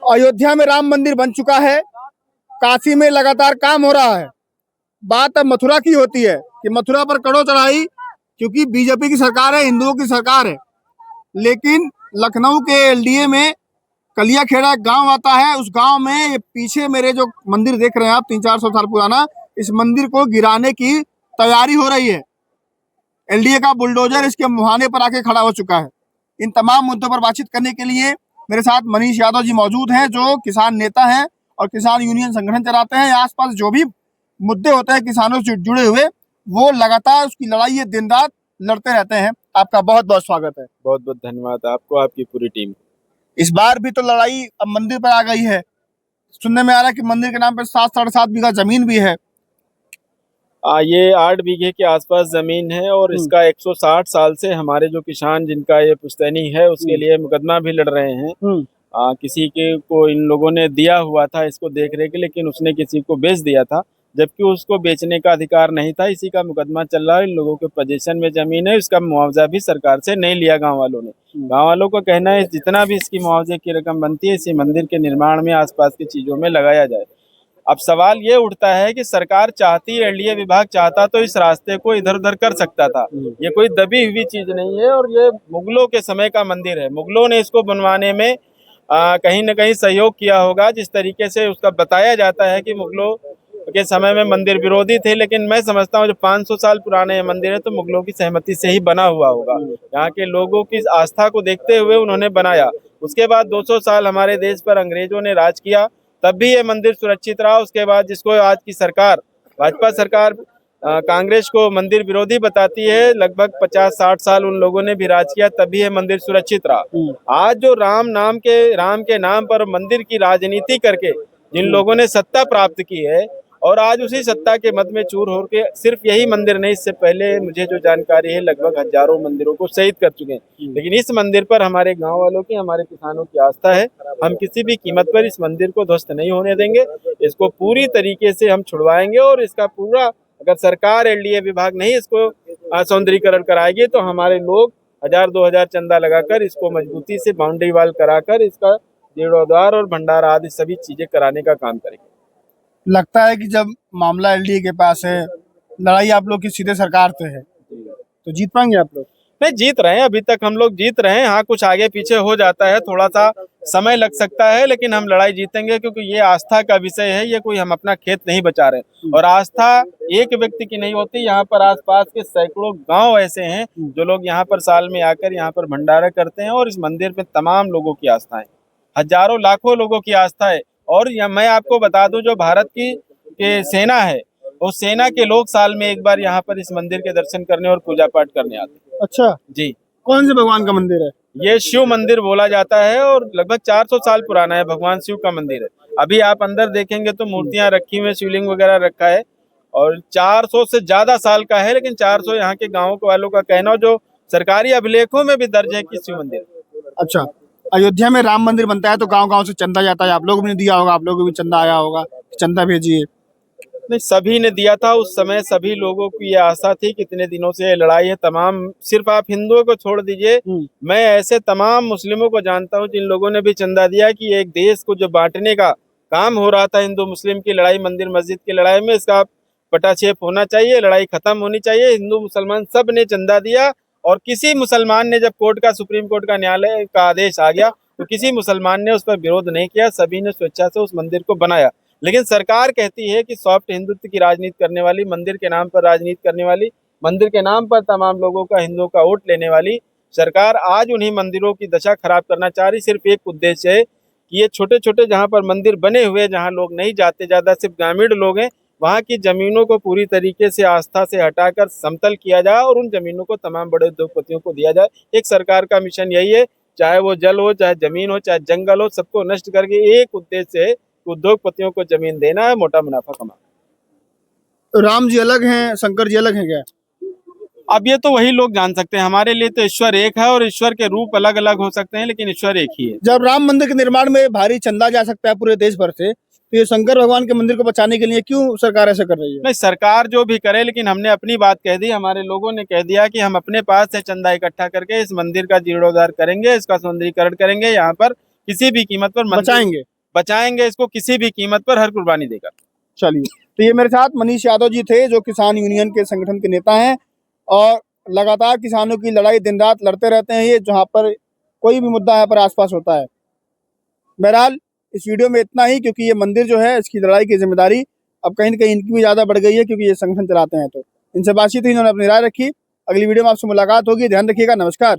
अयोध्या में राम मंदिर बन चुका है, काशी में लगातार काम हो रहा है। बात अब मथुरा की होती है कि मथुरा पर कड़ो चढ़ाई, क्योंकि बीजेपी की सरकार है, हिंदुओं की सरकार है। लेकिन लखनऊ के एलडीए में कलियाखेड़ा एक गांव आता है, उस गांव में ये पीछे मेरे जो मंदिर देख रहे हैं आप 300-400 साल पुराना, इस मंदिर को गिराने की तैयारी हो रही है। एलडीए का बुलडोजर इसके मुहाने पर आके खड़ा हो चुका है। इन तमाम मुद्दों पर बातचीत करने के लिए मेरे साथ मनीष यादव जी मौजूद हैं, जो किसान नेता हैं और किसान यूनियन संगठन चलाते हैं। आसपास जो भी मुद्दे होते हैं किसानों से जुड़े हुए, वो लगातार उसकी लड़ाई ये दिन रात लड़ते रहते हैं। आपका बहुत बहुत स्वागत है। बहुत बहुत धन्यवाद आपको, आपकी पूरी टीम। इस बार भी तो लड़ाई अब मंदिर पर आ गई है। सुनने में आ रहा है कि मंदिर के नाम पर 7-7.5 बीघा जमीन भी है। ये 8 बीघे के आसपास जमीन है और इसका 160 साल से हमारे जो किसान जिनका ये पुश्तैनी है उसके लिए मुकदमा भी लड़ रहे हैं। किसी के को इन लोगों ने दिया हुआ था इसको देख रेख के, लेकिन उसने किसी को बेच दिया था, जबकि उसको बेचने का अधिकार नहीं था। इसी का मुकदमा चल रहा है। इन लोगों के पोजीशन में जमीन है, इसका मुआवजा भी सरकार से नहीं लिया गाँव वालों ने। गाँव वालों का कहना है जितना भी इसकी मुआवजे की रकम बनती है इसी मंदिर के निर्माण में आसपास की चीजों में लगाया जाए। अब सवाल ये उठता है कि सरकार चाहती, एलडीए विभाग चाहता तो इस रास्ते को इधर उधर कर सकता था। ये कोई दबी हुई चीज नहीं है और ये मुगलों के समय का मंदिर है। मुगलों ने इसको बनवाने में कहीं न कहीं सहयोग किया होगा। जिस तरीके से उसका बताया जाता है कि मुगलों के समय में मंदिर विरोधी थे, लेकिन मैं समझता हूँ जो 500 साल पुराने मंदिर है तो मुगलों की सहमति से ही बना हुआ होगा। यहाँ के लोगों की आस्था को देखते हुए उन्होंने बनाया। उसके बाद 200 साल हमारे देश पर अंग्रेजों ने राज किया, तब भी ये मंदिर सुरक्षित रहा। उसके बाद जिसको आज की सरकार, भाजपा सरकार, कांग्रेस को मंदिर विरोधी बताती है, लगभग 50-60 साल उन लोगों ने भी राज किया, तब भी ये मंदिर सुरक्षित रहा। आज जो राम के नाम पर मंदिर की राजनीति करके जिन लोगों ने सत्ता प्राप्त की है और आज उसी सत्ता के मद में चूर हो के, सिर्फ यही मंदिर नहीं, इससे पहले मुझे जो जानकारी है लगभग हजारों मंदिरों को शहीद कर चुके हैं। लेकिन इस मंदिर पर हमारे गांव वालों की, हमारे किसानों की आस्था है। हम किसी भी कीमत पर इस मंदिर को ध्वस्त नहीं होने देंगे। इसको पूरी तरीके से हम छुड़वाएंगे और इसका पूरा, अगर सरकार, एलडीए विभाग नहीं इसको सौंदर्यीकरण कराएगी तो हमारे लोग 1000-2000 चंदा लगाकर इसको मजबूती से बाउंड्री वाल कराकर इसका जीर्णोद्धार और भंडारा आदि सभी चीजें कराने का काम करेंगे। लगता है कि जब मामला एलडीए के पास है, लड़ाई आप लोग की सीधे सरकार से है, तो जीत पाएंगे आप लोग? नहीं, जीत रहे हैं, अभी तक हम लोग जीत रहे हैं। हाँ, कुछ आगे पीछे हो जाता है, थोड़ा सा समय लग सकता है, लेकिन हम लड़ाई जीतेंगे, क्योंकि ये आस्था का विषय है। ये कोई हम अपना खेत नहीं बचा रहे और आस्था एक व्यक्ति की नहीं होती। यहाँ पर आसपास के सैकड़ों गांव ऐसे हैं जो लोग यहाँ पर साल में आकर यहाँ पर भंडारा करते हैं और इस मंदिर पे तमाम लोगों की आस्था है, हजारों लाखों लोगों की आस्था है। और मैं आपको बता दूं, जो भारत की सेना है, उस सेना के लोग साल में एक बार यहाँ पर इस मंदिर के दर्शन करने और पूजा पाठ करने आते हैं। अच्छा जी। कौन से भगवान का मंदिर है? ये शिव मंदिर बोला जाता है और लगभग 400 साल पुराना है। भगवान शिव का मंदिर है। अभी आप अंदर देखेंगे तो मूर्तियां रखी हुई, शिवलिंग वगैरह रखा है और 400 से ज्यादा साल का है, लेकिन 400 यहाँ के गाँव के वालों का कहना, जो सरकारी अभिलेखों में भी दर्ज है कि शिव मंदिर। अच्छा, अयोध्या में राम मंदिर बनता है तो गांव गांव से चंदा जाता है, आप लोग भी दिया होगा, आप लोगों को भी चंदा आया होगा, चंदा भेजिए। नहीं, सभी ने दिया था उस समय। सभी लोगों की ये आशा थी, कितने दिनों से ये लड़ाई है। तमाम, सिर्फ आप हिंदुओं को छोड़ दीजिए, मैं ऐसे तमाम मुस्लिमों को जानता हूँ जिन लोगों ने भी चंदा दिया कि एक देश को जो बांटने का काम हो रहा था, हिंदू मुस्लिम की लड़ाई, मंदिर मस्जिद की लड़ाई में, इसका पटाक्षेप होना चाहिए, लड़ाई खत्म होनी चाहिए। हिंदू मुसलमान सब ने चंदा दिया और किसी मुसलमान ने, जब कोर्ट का, सुप्रीम कोर्ट का, न्यायालय का आदेश आ गया तो किसी मुसलमान ने उस पर विरोध नहीं किया। सभी ने स्वेच्छा से उस मंदिर को बनाया। लेकिन सरकार कहती है कि सॉफ्ट हिंदुत्व की राजनीति करने वाली, मंदिर के नाम पर राजनीति करने वाली, मंदिर के नाम पर तमाम लोगों का, हिंदुओं का वोट लेने वाली सरकार आज उन्हीं मंदिरों की दशा खराब करना चाह रही। सिर्फ एक उद्देश्य है कि ये छोटे छोटे जहाँ पर मंदिर बने हुए, जहाँ लोग नहीं जाते, ज्यादा सिर्फ ग्रामीण लोग हैं, वहाँ की जमीनों को पूरी तरीके से आस्था से हटाकर समतल किया जाए और उन जमीनों को तमाम बड़े उद्योगपतियों को दिया जाए। एक सरकार का मिशन यही है, चाहे वो जल हो, चाहे जमीन हो, चाहे जंगल हो, सबको नष्ट करके एक उद्देश्य है, उद्योगपतियों को जमीन देना है, मोटा मुनाफा कमाना। राम जी अलग हैं, शंकर जी अलग हैं क्या? अब ये तो वही लोग जान सकते हैं। हमारे लिए तो ईश्वर एक है और ईश्वर के रूप अलग अलग हो सकते हैं, लेकिन ईश्वर एक ही है। जब राम मंदिर के निर्माण में भारी चंदा जा सकता है पूरे देश भर से, तो ये शंकर भगवान के मंदिर को बचाने के लिए क्यों सरकार ऐसा कर रही है? नहीं, सरकार जो भी करे, लेकिन हमने अपनी बात कह दी। हमारे लोगों ने कह दिया कि हम अपने पास से चंदा इकट्ठा करके इस मंदिर का जीर्णोद्धार करेंगे, इसका सौंदर्यीकरण करेंगे, यहाँ पर किसी भी कीमत पर बचाएंगे। बचाएंगे इसको किसी भी कीमत पर, हर कुर्बानी देकर। चलिए, तो ये मेरे साथ मनीष यादव जी थे, जो किसान यूनियन के संगठन के नेता हैं और लगातार किसानों की लड़ाई दिन रात लड़ते रहते हैं। ये जहाँ पर कोई भी मुद्दा यहाँ पर आसपास होता है। बहरहाल इस वीडियो में इतना ही, क्योंकि ये मंदिर जो है इसकी लड़ाई की जिम्मेदारी अब कहीं न कहीं इनकी भी ज्यादा बढ़ गई है, क्योंकि ये संगठन चलाते हैं। तो इनसे बातचीत हुई, इन्होंने अपनी राय रखी। अगली वीडियो में आपसे मुलाकात होगी। ध्यान रखिएगा। नमस्कार।